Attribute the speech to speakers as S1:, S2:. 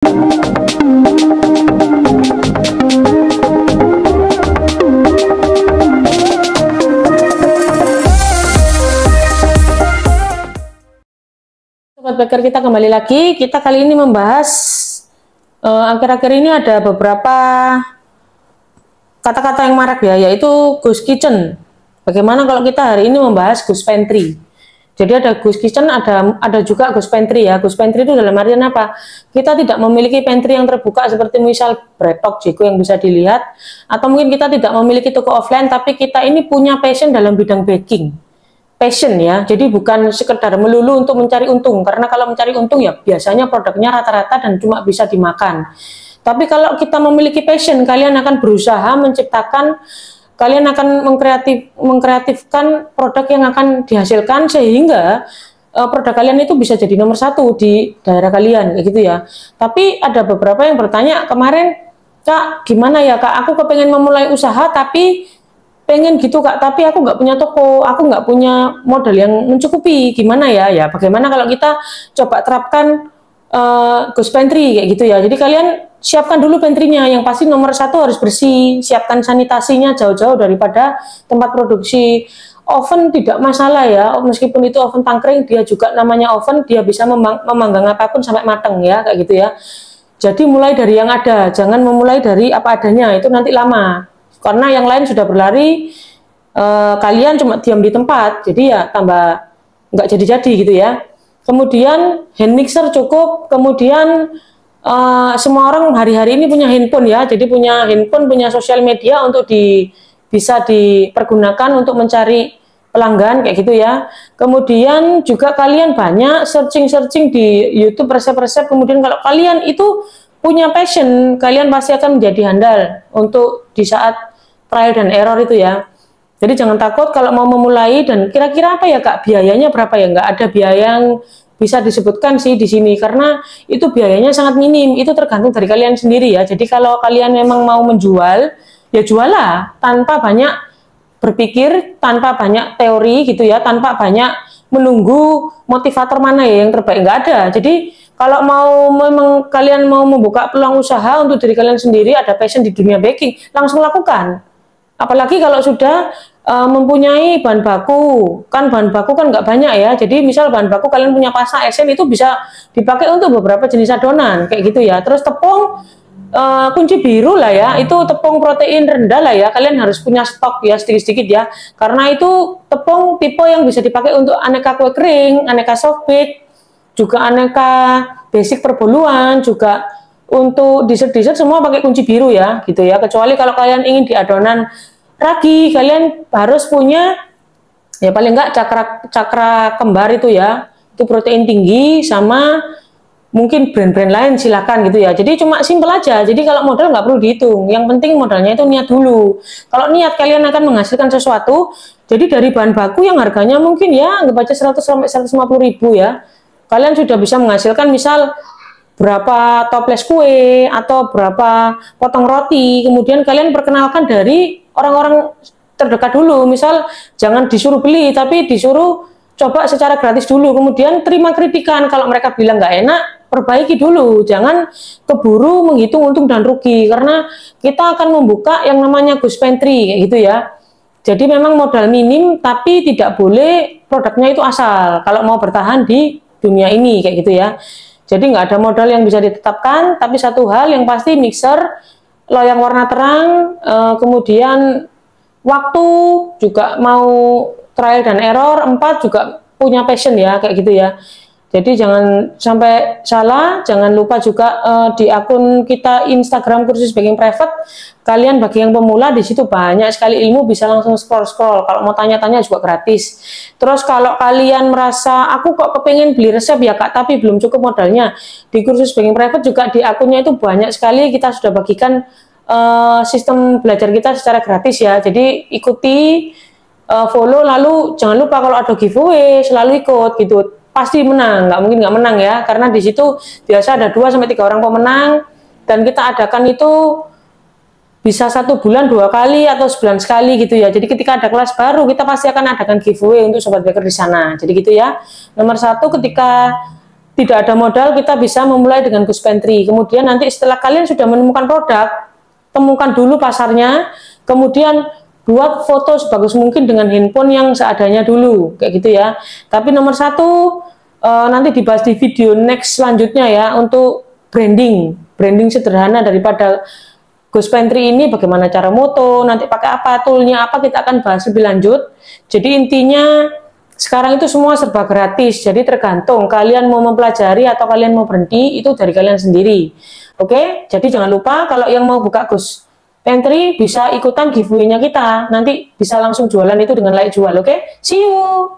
S1: Sobat Baker, kita kembali lagi. Kita kali ini membahas akhir-akhir ini ada beberapa kata-kata yang marak ya, yaitu ghost kitchen. Bagaimana kalau kita hari ini membahas ghost pantry? Jadi ada ghost kitchen, ada juga ghost pantry ya. Ghost pantry itu dalam artian apa? Kita tidak memiliki pantry yang terbuka seperti misal Bretok, Jeko yang bisa dilihat, atau mungkin kita tidak memiliki toko offline, tapi kita ini punya passion dalam bidang baking. Passion ya, jadi bukan sekedar melulu untuk mencari untung, karena kalau mencari untung ya biasanya produknya rata-rata dan cuma bisa dimakan. Tapi kalau kita memiliki passion, kalian akan berusaha menciptakan, kalian akan mengkreatifkan produk yang akan dihasilkan sehingga produk kalian itu bisa jadi nomor satu di daerah kalian, kayak gitu ya. Tapi ada beberapa yang bertanya kemarin, Kak, gimana ya Kak, aku kepengen memulai usaha tapi pengen gitu Kak, tapi aku nggak punya toko, aku nggak punya modal yang mencukupi, gimana ya? Ya bagaimana kalau kita coba terapkan ghost pantry kayak gitu ya. Jadi kalian siapkan dulu pantrynya, yang pasti nomor satu harus bersih, siapkan sanitasinya jauh-jauh daripada tempat produksi. Oven tidak masalah ya, meskipun itu oven tangkring, dia juga namanya oven, dia bisa memanggang apapun sampai matang ya, kayak gitu ya. Jadi mulai dari yang ada, jangan memulai dari apa adanya, itu nanti lama. Karena yang lain sudah berlari, kalian cuma diam di tempat, jadi ya tambah nggak jadi-jadi gitu ya. Kemudian hand mixer cukup, kemudian semua orang hari-hari ini punya handphone ya, jadi punya handphone, punya sosial media untuk bisa dipergunakan untuk mencari pelanggan kayak gitu ya. Kemudian juga kalian banyak searching di YouTube resep-resep, kemudian kalau kalian itu punya passion, kalian pasti akan menjadi handal untuk di saat trial dan error itu ya. Jadi jangan takut kalau mau memulai. Dan kira-kira apa ya Kak, biayanya berapa ya? Nggak ada biaya yang bisa disebutkan sih di sini, karena itu biayanya sangat minim, itu tergantung dari kalian sendiri ya. Jadi kalau kalian memang mau menjual, ya jualah tanpa banyak berpikir, tanpa banyak teori gitu ya, tanpa banyak menunggu motivator mana ya yang terbaik, nggak ada. Jadi kalau memang kalian mau membuka peluang usaha untuk diri kalian sendiri, ada passion di dunia baking, langsung lakukan. Apalagi kalau sudah mempunyai bahan baku, kan bahan baku kan nggak banyak ya. Jadi misal bahan baku kalian punya pasta esen, itu bisa dipakai untuk beberapa jenis adonan kayak gitu ya. Terus tepung kunci biru lah ya, itu tepung protein rendah lah ya. Kalian harus punya stok ya sedikit-sedikit ya, karena itu tepung tipe yang bisa dipakai untuk aneka kue kering, aneka soft bake, juga aneka basic perboluan, juga untuk dessert semua pakai kunci biru ya, gitu ya. Kecuali kalau kalian ingin di adonan ragi, kalian harus punya ya paling enggak cakra kembar itu ya, itu protein tinggi, sama mungkin brand-brand lain silakan gitu ya. Jadi cuma simple aja. Jadi kalau modal nggak perlu dihitung, yang penting modalnya itu niat dulu. Kalau niat kalian akan menghasilkan sesuatu, jadi dari bahan baku yang harganya mungkin ya anggap aja 100 sampai 150 ribu ya, kalian sudah bisa menghasilkan misal berapa toples kue atau berapa potong roti. Kemudian kalian perkenalkan dari orang-orang terdekat dulu, misal jangan disuruh beli, tapi disuruh coba secara gratis dulu. Kemudian terima kritikan, kalau mereka bilang nggak enak, perbaiki dulu, jangan keburu menghitung untung dan rugi, karena kita akan membuka yang namanya ghost pantry kayak gitu ya. Jadi memang modal minim, tapi tidak boleh produknya itu asal kalau mau bertahan di dunia ini kayak gitu ya. Jadi nggak ada modal yang bisa ditetapkan, tapi satu hal yang pasti mixer, loyang warna terang, kemudian waktu juga mau trial dan error, 4 juga punya passion ya kayak gitu ya. Jadi jangan sampai salah, jangan lupa juga di akun kita Instagram kursus baking private, kalian bagi yang pemula di situ banyak sekali ilmu, bisa langsung scroll. Kalau mau tanya-tanya juga gratis. Terus kalau kalian merasa aku kok kepengen beli resep ya Kak, tapi belum cukup modalnya, di kursus baking private juga di akunnya itu banyak sekali kita sudah bagikan sistem belajar kita secara gratis ya. Jadi ikuti, follow, lalu jangan lupa kalau ada giveaway selalu ikut gitu. Pasti menang, nggak mungkin nggak menang ya, karena di situ biasa ada 2-3 orang pemenang, dan kita adakan itu bisa 1 bulan 2 kali atau sebulan sekali gitu ya. Jadi ketika ada kelas baru, kita pasti akan adakan giveaway untuk sobat baker di sana. Jadi gitu ya. Nomor 1, ketika tidak ada modal, kita bisa memulai dengan Gus Pantry. Kemudian nanti setelah kalian sudah menemukan produk, temukan dulu pasarnya, kemudian buat foto sebagus mungkin dengan handphone yang seadanya dulu, kayak gitu ya. Tapi nomor satu, nanti dibahas di video next selanjutnya ya, untuk branding sederhana daripada Gus Pantry ini, bagaimana cara moto, nanti pakai apa, toolnya apa, kita akan bahas lebih lanjut. Jadi intinya sekarang itu semua serba gratis, jadi tergantung kalian mau mempelajari atau kalian mau berhenti, itu dari kalian sendiri. Oke, jadi jangan lupa kalau yang mau buka Gus Pantry bisa ikutan giveaway-nya kita, nanti bisa langsung jualan itu dengan like jual. Oke, see you.